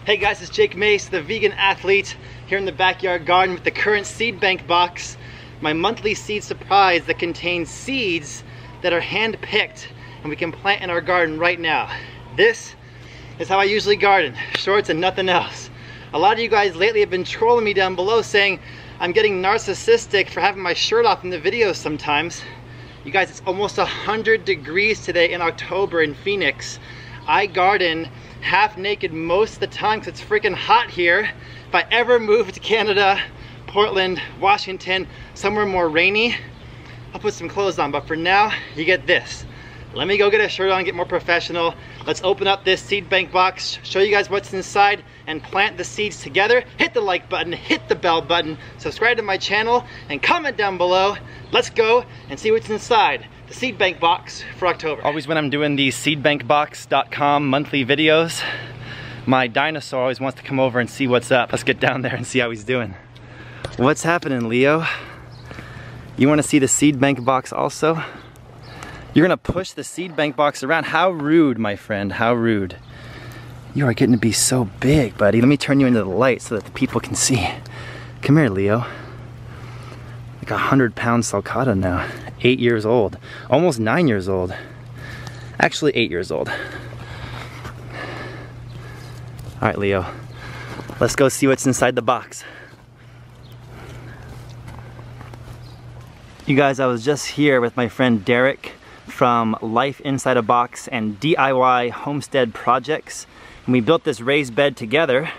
Hey guys, it's Jake Mace, the vegan athlete, here in the backyard garden with the current seed bank box, my monthly seed surprise that contains seeds that are hand-picked and we can plant in our garden right now. This is how I usually garden, shorts and nothing else. A lot of you guys lately have been trolling me down below saying I'm getting narcissistic for having my shirt off in the videos sometimes. You guys, it's almost 100 degrees today in October in Phoenix. I garden half naked most of the time because it's freaking hot here. If I ever move to Canada, Portland, Washington, somewhere more rainy, I'll put some clothes on, but for now, you get this. Let me go get a shirt on, get more professional. Let's open up this seed bank box, show you guys what's inside, and plant the seeds together. Hit the like button, hit the bell button, subscribe to my channel, and comment down below. Let's go and see what's inside the seed bank box for October. Always when I'm doing these seedbankbox.com monthly videos, my dinosaur always wants to come over and see what's up. Let's get down there and see how he's doing. What's happening, Leo? You want to see the seed bank box also? You're gonna push the seed bank box around. How rude, my friend, how rude. You are getting to be so big, buddy. Let me turn you into the light so that the people can see. Come here, Leo. Like 100-pound sulcata now. 8 years old. Almost 9 years old. Actually 8 years old. All right, Leo. Let's go see what's inside the box. You guys, I was just here with my friend Derek from Life Inside a Box and DIY Homestead Projects, and we built this raised bed together.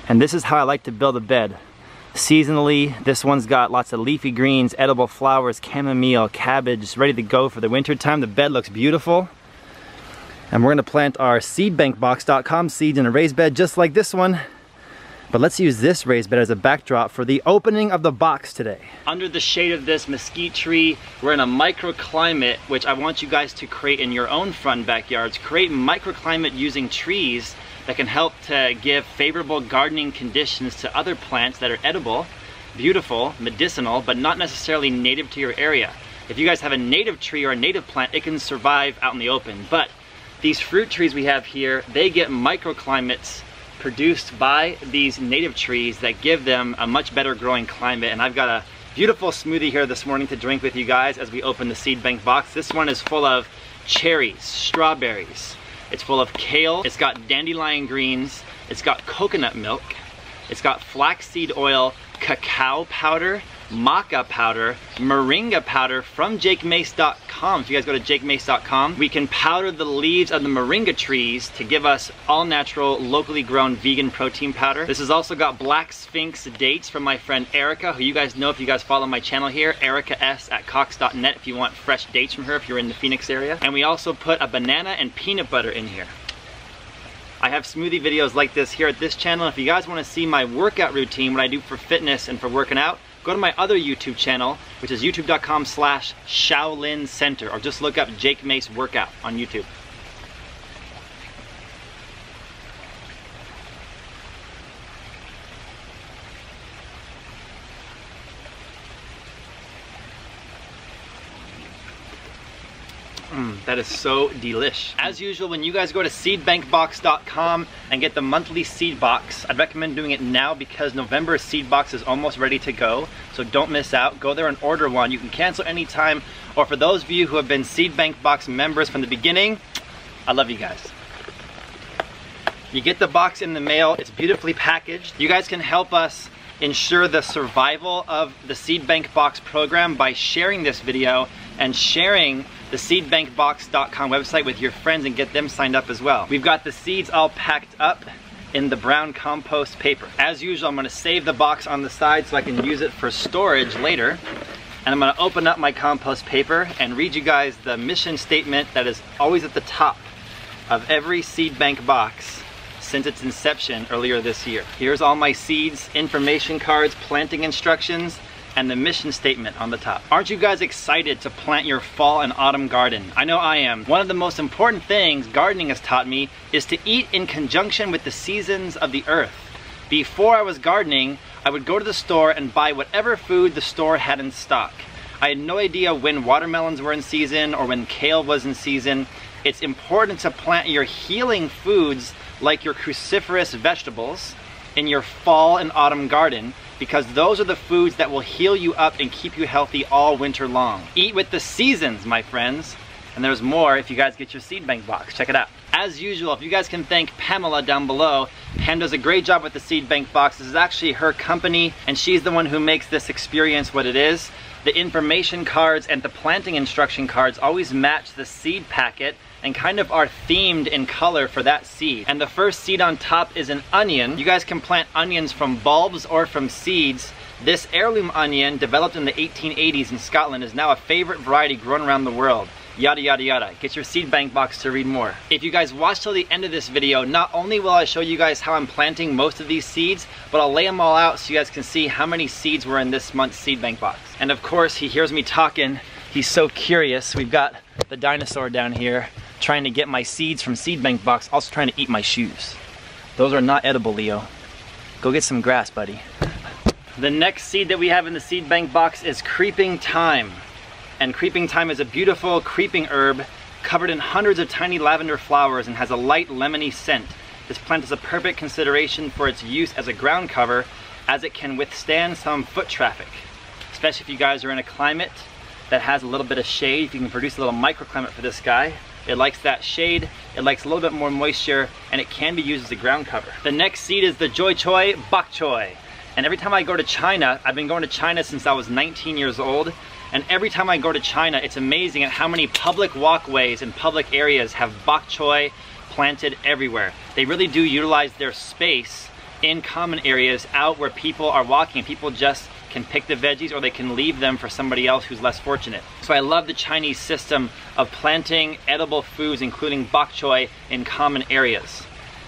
And this is how I like to build a bed. Seasonally, this one's got lots of leafy greens, edible flowers, chamomile, cabbage, ready to go for the winter time. The bed looks beautiful. And we're gonna plant our seedbankbox.com seeds in a raised bed just like this one. But let's use this raised bed as a backdrop for the opening of the box today. Under the shade of this mesquite tree, we're in a microclimate, which I want you guys to create in your own front backyards. Create microclimate using trees that can help to give favorable gardening conditions to other plants that are edible, beautiful, medicinal, but not necessarily native to your area. If you guys have a native tree or a native plant, it can survive out in the open. But these fruit trees we have here, they get microclimates produced by these native trees that give them a much better growing climate. And I've got a beautiful smoothie here this morning to drink with you guys as we open the seed bank box. This one is full of cherries, strawberries, it's full of kale, it's got dandelion greens, it's got coconut milk, it's got flaxseed oil, cacao powder, maca powder, moringa powder from jakemace.com. If you guys go to jakemace.com, we can powder the leaves of the moringa trees to give us all natural, locally grown vegan protein powder. This has also got black sphinx dates from my friend Erica, who you guys know if you guys follow my channel here, Erica S at cox.net if you want fresh dates from her if you're in the Phoenix area. And we also put a banana and peanut butter in here. I have smoothie videos like this here at this channel. If you guys want to see my workout routine, what I do for fitness and for working out, go to my other YouTube channel, which is youtube.com/Shaolin Center, or just look up Jake Mace Workout on YouTube. That is so delish. As usual, when you guys go to seedbankbox.com and get the monthly seed box, I'd recommend doing it now because November's seed box is almost ready to go. So don't miss out. Go there and order one. You can cancel anytime. Or for those of you who have been Seed Bank Box members from the beginning, I love you guys. You get the box in the mail. It's beautifully packaged. You guys can help us ensure the survival of the Seed Bank Box program by sharing this video and sharing the seedbankbox.com website with your friends and get them signed up as well. We've got the seeds all packed up in the brown compost paper. As usual, I'm gonna save the box on the side so I can use it for storage later. And I'm gonna open up my compost paper and read you guys the mission statement that is always at the top of every seed bank box since its inception earlier this year. Here's all my seeds, information cards, planting instructions, and the mission statement on the top. Aren't you guys excited to plant your fall and autumn garden? I know I am. One of the most important things gardening has taught me is to eat in conjunction with the seasons of the earth. Before I was gardening, I would go to the store and buy whatever food the store had in stock. I had no idea when watermelons were in season or when kale was in season. it's important to plant your healing foods like your cruciferous vegetables in your fall and autumn garden, because those are the foods that will heal you up and keep you healthy all winter long. Eat with the seasons, my friends. And there's more if you guys get your seed bank box. Check it out. As usual, if you guys can thank Pamela down below, Pam does a great job with the seed bank box. This is actually her company, and she's the one who makes this experience what it is. The information cards and the planting instruction cards always match the seed packet and kind of are themed in color for that seed. And the first seed on top is an onion. You guys can plant onions from bulbs or from seeds. This heirloom onion, developed in the 1880s in Scotland, is now a favorite variety grown around the world. Yada yada yada. Get your seed bank box to read more. If you guys watch till the end of this video, not only will I show you guys how I'm planting most of these seeds, but I'll lay them all out so you guys can see how many seeds were in this month's seed bank box. And of course, he hears me talking. He's so curious. We've got the dinosaur down here trying to get my seeds from seed bank box, also trying to eat my shoes. Those are not edible, Leo. Go get some grass, buddy. The next seed that we have in the seed bank box is creeping thyme. And creeping thyme is a beautiful creeping herb covered in hundreds of tiny lavender flowers and has a light lemony scent. This plant is a perfect consideration for its use as a ground cover, as it can withstand some foot traffic. Especially if you guys are in a climate that has a little bit of shade, if you can produce a little microclimate for this guy. It likes that shade, it likes a little bit more moisture, and it can be used as a ground cover. The next seed is the Choi Bok Choy. And every time I go to China, I've been going to China since I was 19 years old, and every time I go to China, it's amazing at how many public walkways and public areas have bok choy planted everywhere. They really do utilize their space in common areas out where people are walking. People just can pick the veggies, or they can leave them for somebody else who's less fortunate. So I love the Chinese system of planting edible foods, including bok choy, in common areas.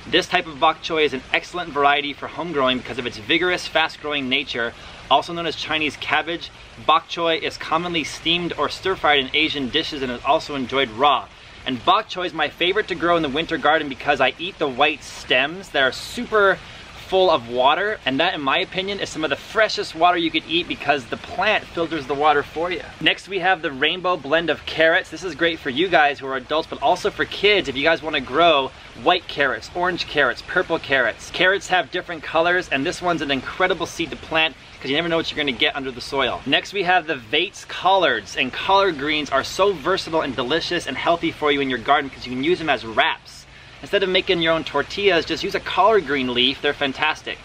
This type of bok choy is an excellent variety for home growing because of its vigorous, fast-growing nature. Also known as Chinese cabbage, bok choy is commonly steamed or stir-fried in Asian dishes and is also enjoyed raw. And bok choy is my favorite to grow in the winter garden because I eat the white stems that are super full of water, and that, in my opinion, is some of the freshest water you could eat because the plant filters the water for you. Next, we have the rainbow blend of carrots. This is great for you guys who are adults, but also for kids if you guys want to grow white carrots, orange carrots, purple carrots. Carrots have different colors, and this one's an incredible seed to plant because you never know what you're going to get under the soil. Next, we have the Veyts Collards, and collard greens are so versatile and delicious and healthy for you in your garden because you can use them as wraps. Instead of making your own tortillas, just use a collard green leaf. They're fantastic.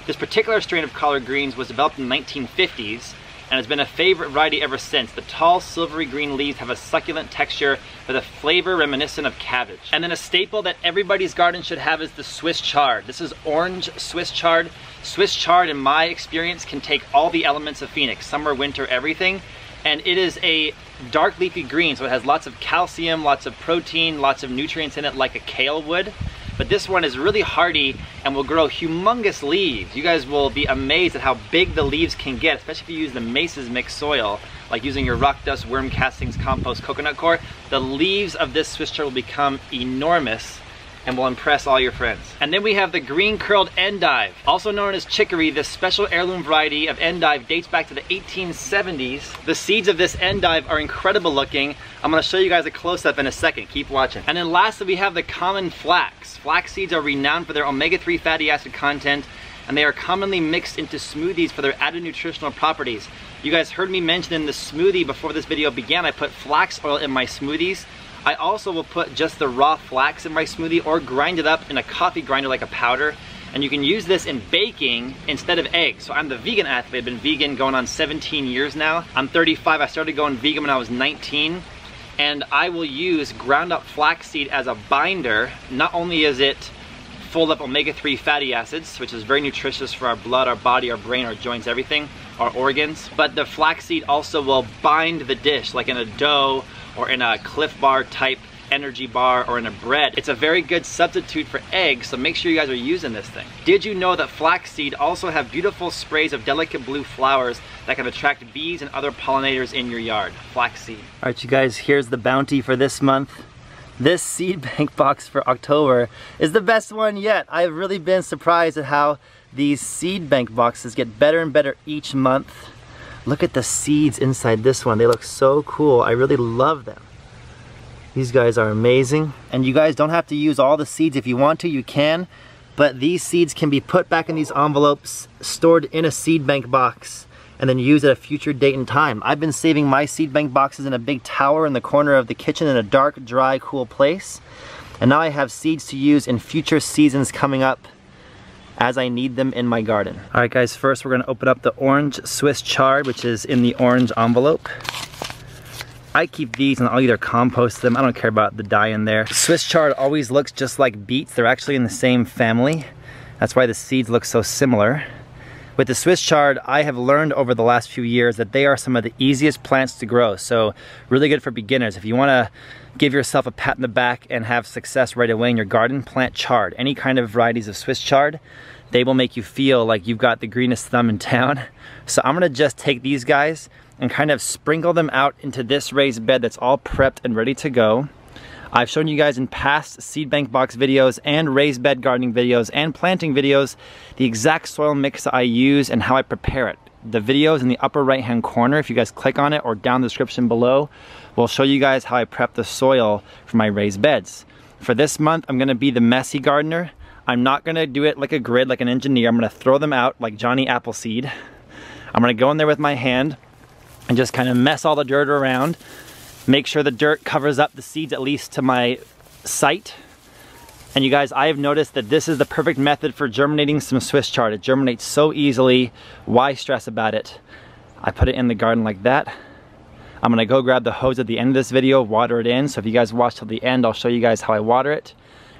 This particular strain of collard greens was developed in the 1950s and has been a favorite variety ever since. The tall, silvery green leaves have a succulent texture with a flavor reminiscent of cabbage. And then a staple that everybody's garden should have is the Swiss chard. This is orange Swiss chard. Swiss chard, in my experience, can take all the elements of Phoenix, summer, winter, everything. And it is a dark leafy green, so it has lots of calcium, lots of protein, lots of nutrients in it like a kale would. But this one is really hardy and will grow humongous leaves. You guys will be amazed at how big the leaves can get, especially if you use the Mace's mixed soil, like using your rock dust, worm castings, compost, coconut coir. The leaves of this Swiss chard will become enormous and will impress all your friends. And then we have the green curled endive. Also known as chicory, this special heirloom variety of endive dates back to the 1870s. The seeds of this endive are incredible looking. I'm gonna show you guys a close-up in a second, keep watching. And then lastly, we have the common flax. Flax seeds are renowned for their omega-3 fatty acid content, and they are commonly mixed into smoothies for their added nutritional properties. You guys heard me mention in the smoothie before this video began, I put flax oil in my smoothies. I also will put just the raw flax in my smoothie or grind it up in a coffee grinder like a powder. And you can use this in baking instead of eggs. So I'm the vegan athlete. I've been vegan going on 17 years now. I'm 35. I started going vegan when I was 19. And I will use ground up flaxseed as a binder. Not only is it full of omega-3 fatty acids, which is very nutritious for our blood, our body, our brain, our joints, everything, our organs, but the flaxseed also will bind the dish like in a dough or in a Cliff Bar type energy bar or in a bread. It's a very good substitute for eggs, so make sure you guys are using this thing. Did you know that flaxseed also have beautiful sprays of delicate blue flowers that can attract bees and other pollinators in your yard? Flaxseed. All right, you guys, here's the bounty for this month. This seed bank box for October is the best one yet. I've really been surprised at how these seed bank boxes get better and better each month. Look at the seeds inside this one. They look so cool. I really love them. These guys are amazing. And you guys don't have to use all the seeds. If you want to, you can. But these seeds can be put back in these envelopes, stored in a seed bank box, and then used at a future date and time. I've been saving my seed bank boxes in a big tower in the corner of the kitchen in a dark, dry, cool place. And now I have seeds to use in future seasons coming up as I need them in my garden. All right guys, first we're gonna open up the orange Swiss chard, which is in the orange envelope. I keep these and I'll either compost them. I don't care about the dye in there. Swiss chard always looks just like beets. They're actually in the same family. That's why the seeds look so similar. With the Swiss chard, I have learned over the last few years that they are some of the easiest plants to grow. So really good for beginners. If you wanna give yourself a pat in the back and have success right away in your garden, plant chard. Any kind of varieties of Swiss chard, they will make you feel like you've got the greenest thumb in town. So I'm gonna just take these guys and kind of sprinkle them out into this raised bed that's all prepped and ready to go. I've shown you guys in past seed bank box videos and raised bed gardening videos and planting videos the exact soil mix I use and how I prepare it. The videos in the upper right hand corner, if you guys click on it, or down the description below, will show you guys how I prep the soil for my raised beds. For this month, I'm gonna be the messy gardener. I'm not gonna do it like a grid, like an engineer. I'm gonna throw them out like Johnny Appleseed. I'm gonna go in there with my hand and just kind of mess all the dirt around. Make sure the dirt covers up the seeds at least to my sight. And you guys, I have noticed that this is the perfect method for germinating some Swiss chard. It germinates so easily. Why stress about it? I put it in the garden like that. I'm gonna go grab the hose at the end of this video, water it in. So if you guys watch till the end, I'll show you guys how I water it.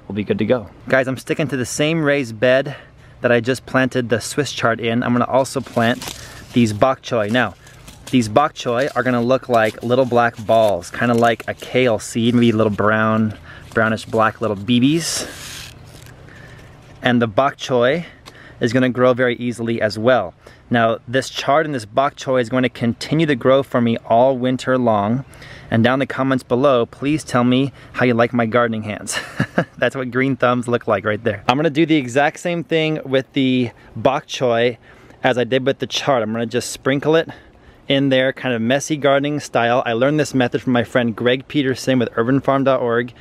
We'll be good to go. Guys, I'm sticking to the same raised bed that I just planted the Swiss chard in. I'm gonna also plant these bok choy. Now, these bok choy are gonna look like little black balls, kind of like a kale seed, maybe little brownish black little BBs. And the bok choy is gonna grow very easily as well. Now, this chard and this bok choy is going to continue to grow for me all winter long. And down in the comments below, please tell me how you like my gardening hands. That's what green thumbs look like right there. I'm gonna do the exact same thing with the bok choy as I did with the chard. I'm gonna just sprinkle it in there, kind of messy gardening style. I learned this method from my friend Greg Peterson with urbanfarm.org.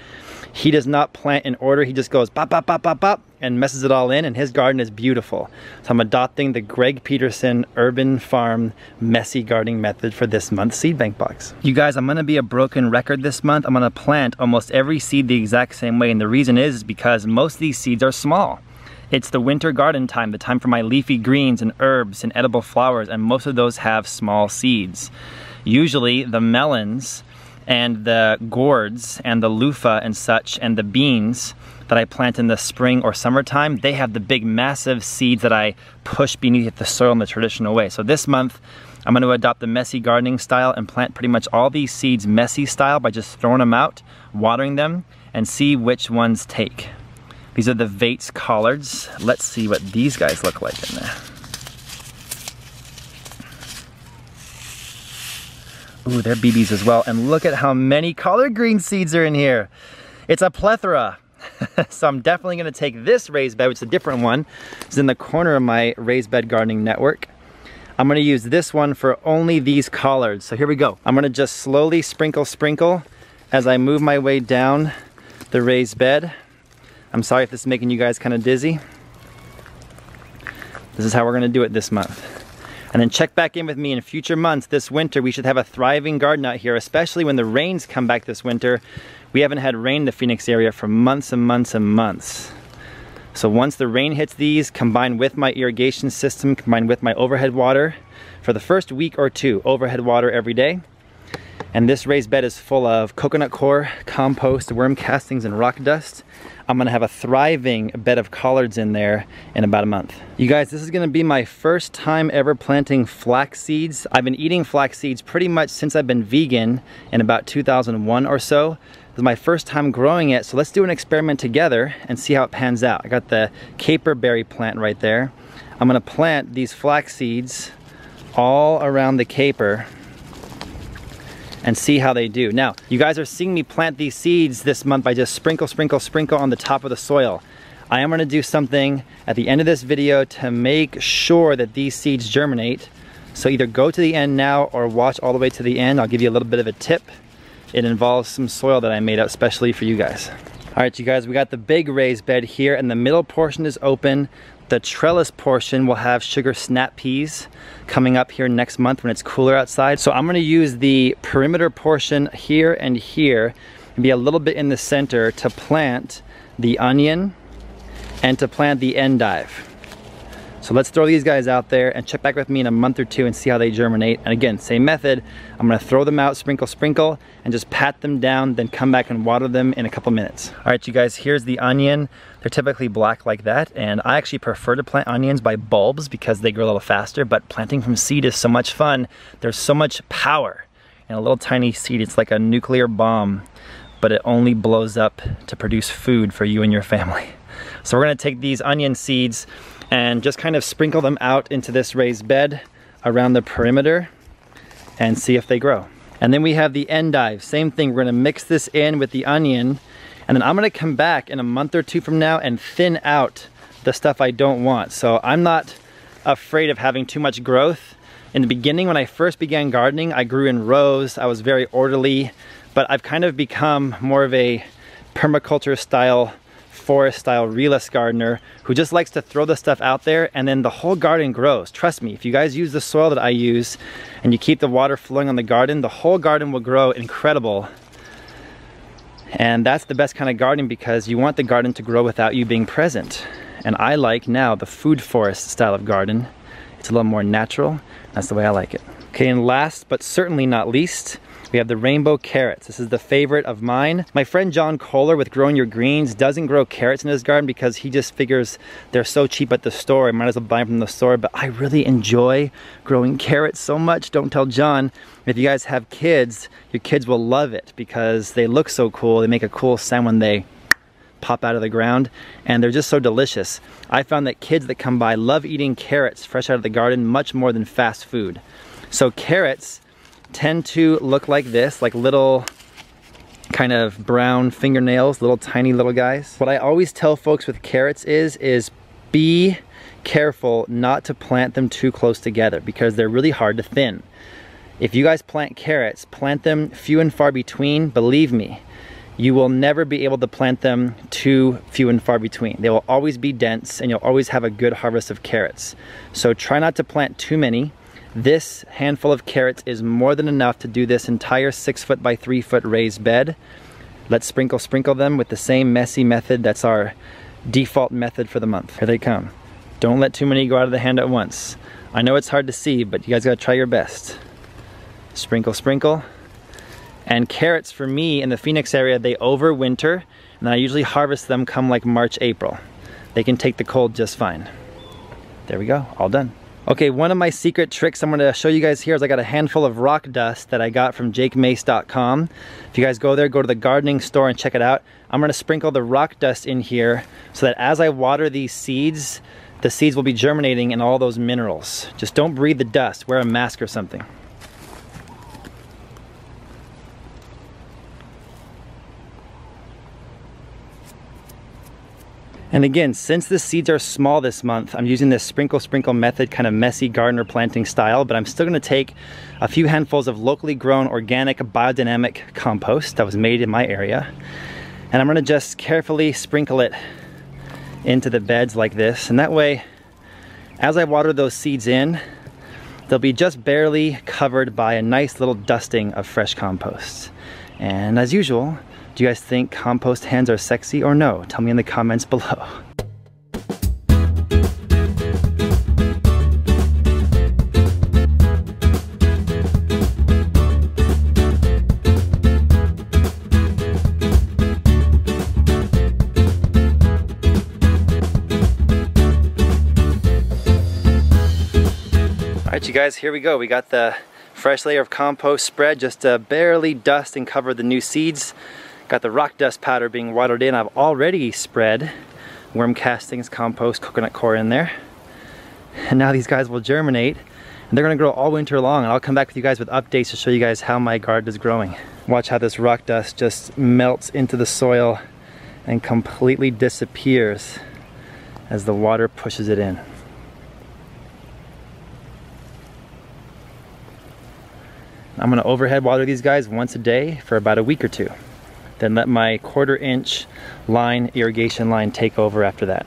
He does not plant in order, he just goes bop, bop, bop, bop, bop, and messes it all in, and his garden is beautiful. So I'm adopting the Greg Peterson Urban Farm messy gardening method for this month's seed bank box. You guys, I'm gonna be a broken record this month. I'm gonna plant almost every seed the exact same way, and the reason is because most of these seeds are small. It's the winter garden time, the time for my leafy greens and herbs and edible flowers, and most of those have small seeds. Usually the melons and the gourds and the loofah and such and the beans that I plant in the spring or summertime, they have the big massive seeds that I push beneath the soil in the traditional way. So this month I'm going to adopt the messy gardening style and plant pretty much all these seeds messy style by just throwing them out, watering them, and see which ones take. These are the Veyts Collards. Let's see what these guys look like in there. Ooh, they're BBs as well. And look at how many collard green seeds are in here. It's a plethora. So I'm definitely gonna take this raised bed, which is a different one. It's in the corner of my raised bed gardening network. I'm gonna use this one for only these collards. So here we go. I'm gonna just slowly sprinkle as I move my way down the raised bed. I'm sorry if this is making you guys kind of dizzy. This is how we're gonna do it this month. And then check back in with me in future months. This winter, we should have a thriving garden out here, especially when the rains come back this winter. We haven't had rain in the Phoenix area for months and months and months. So once the rain hits these, combined with my irrigation system, combined with my overhead water, for the first week or two, overhead water every day. And this raised bed is full of coconut coir, compost, worm castings, and rock dust. I'm gonna have a thriving bed of collards in there in about a month. You guys, this is gonna be my first time ever planting flax seeds. I've been eating flax seeds pretty much since I've been vegan in about 2001 or so. This is my first time growing it, so let's do an experiment together and see how it pans out. I got the caperberry plant right there. I'm gonna plant these flax seeds all around the caper and see how they do. Now, you guys are seeing me plant these seeds this month by just sprinkle on the top of the soil. I am gonna do something at the end of this video to make sure that these seeds germinate. So either go to the end now or watch all the way to the end. I'll give you a little bit of a tip. it involves some soil that I made up specially for you guys. All right, you guys, we got the big raised bed here, and the middle portion is open. The trellis portion will have sugar snap peas coming up here next month when it's cooler outside. So I'm gonna use the perimeter portion here and here, and be a little bit in the center to plant the onion and to plant the endive. So let's throw these guys out there and check back with me in a month or two and see how they germinate. And again, same method. I'm gonna throw them out, sprinkle, sprinkle, and just pat them down, then come back and water them in a couple minutes. All right, you guys, here's the onion. They're typically black like that, and I actually prefer to plant onions by bulbs because they grow a little faster, but planting from seed is so much fun. There's so much power in a little tiny seed. It's like a nuclear bomb, but it only blows up to produce food for you and your family. So we're gonna take these onion seeds and just kind of sprinkle them out into this raised bed around the perimeter and see if they grow. And then we have the endive, same thing. We're gonna mix this in with the onion, and then I'm gonna come back in a month or two from now and thin out the stuff I don't want. So I'm not afraid of having too much growth. In the beginning, when I first began gardening, I grew in rows. I was very orderly, but I've kind of become more of a permaculture style, forest style realist gardener who just likes to throw the stuff out there and then the whole garden grows. Trust me, if you guys use the soil that I use and you keep the water flowing on the garden, the whole garden will grow incredible. And that's the best kind of gardening because you want the garden to grow without you being present. And I like now the food forest style of garden. It's a little more natural. That's the way I like it. Okay, and last but certainly not least, we have the rainbow carrots. This is the favorite of mine. My friend John Kohler with Growing Your Greens doesn't grow carrots in his garden because he just figures they're so cheap at the store, I might as well buy them from the store, but I really enjoy growing carrots so much. Don't tell John. If you guys have kids, your kids will love it because they look so cool. They make a cool sound when they pop out of the ground, and they're just so delicious. I found that kids that come by love eating carrots fresh out of the garden much more than fast food. So carrots tend to look like this, like little kind of brown fingernails, little tiny little guys. What I always tell folks with carrots is be careful not to plant them too close together because they're really hard to thin. If you guys plant carrots, plant them few and far between. Believe me, you will never be able to plant them too few and far between. They will always be dense and you'll always have a good harvest of carrots. So try not to plant too many. This handful of carrots is more than enough to do this entire 6 foot by 3 foot raised bed. Let's sprinkle them with the same messy method. That's our default method for the month. Here they come. Don't let too many go out of the hand at once. I know it's hard to see, but you guys gotta try your best. Sprinkle, sprinkle. And carrots for me in the Phoenix area, they overwinter, and I usually harvest them come like March, April. They can take the cold just fine. There we go, all done. Okay, one of my secret tricks I'm gonna show you guys here is I got a handful of rock dust that I got from jakemace.com. If you guys go there, go to the gardening store and check it out. I'm gonna sprinkle the rock dust in here so that as I water these seeds, the seeds will be germinating in all those minerals. Just don't breathe the dust, wear a mask or something. And again, since the seeds are small this month, I'm using this sprinkle method, kind of messy gardener planting style, but I'm still gonna take a few handfuls of locally grown organic biodynamic compost that was made in my area. And I'm gonna just carefully sprinkle it into the beds like this. And that way, as I water those seeds in, they'll be just barely covered by a nice little dusting of fresh compost. And as usual, do you guys think compost hands are sexy or no? Tell me in the comments below. All right, you guys, here we go. We got the fresh layer of compost spread, just to barely dust and cover the new seeds. Got the rock dust powder being watered in. I've already spread worm castings, compost, coconut coir in there. And now these guys will germinate and they're gonna grow all winter long, and I'll come back with you guys with updates to show you guys how my garden is growing. Watch how this rock dust just melts into the soil and completely disappears as the water pushes it in. I'm I'm gonna overhead water these guys once a day for about a week or two. Then let my 1/4 inch line, irrigation line, take over after that.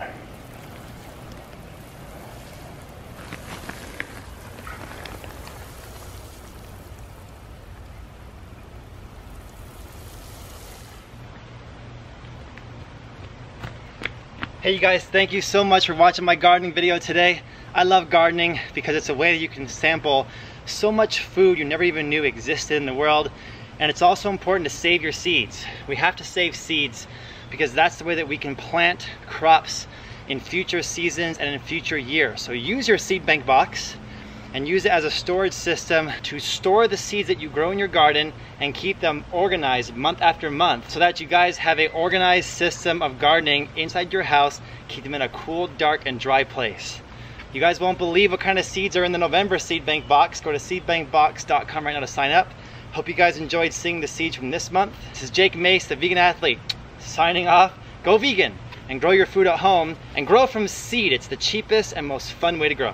Hey you guys, thank you so much for watching my gardening video today. I love gardening because it's a way that you can sample so much food you never even knew existed in the world. And it's also important to save your seeds. We have to save seeds because that's the way that we can plant crops in future seasons and in future years. So use your seed bank box and use it as a storage system to store the seeds that you grow in your garden and keep them organized month after month so that you guys have an organized system of gardening inside your house. Keep them in a cool, dark, and dry place. You guys won't believe what kind of seeds are in the November seed bank box. Go to seedbankbox.com right now to sign up. Hope you guys enjoyed seeing the seeds from this month. This is Jake Mace, the vegan athlete, signing off. Go vegan and grow your food at home and grow from seed. It's the cheapest and most fun way to grow.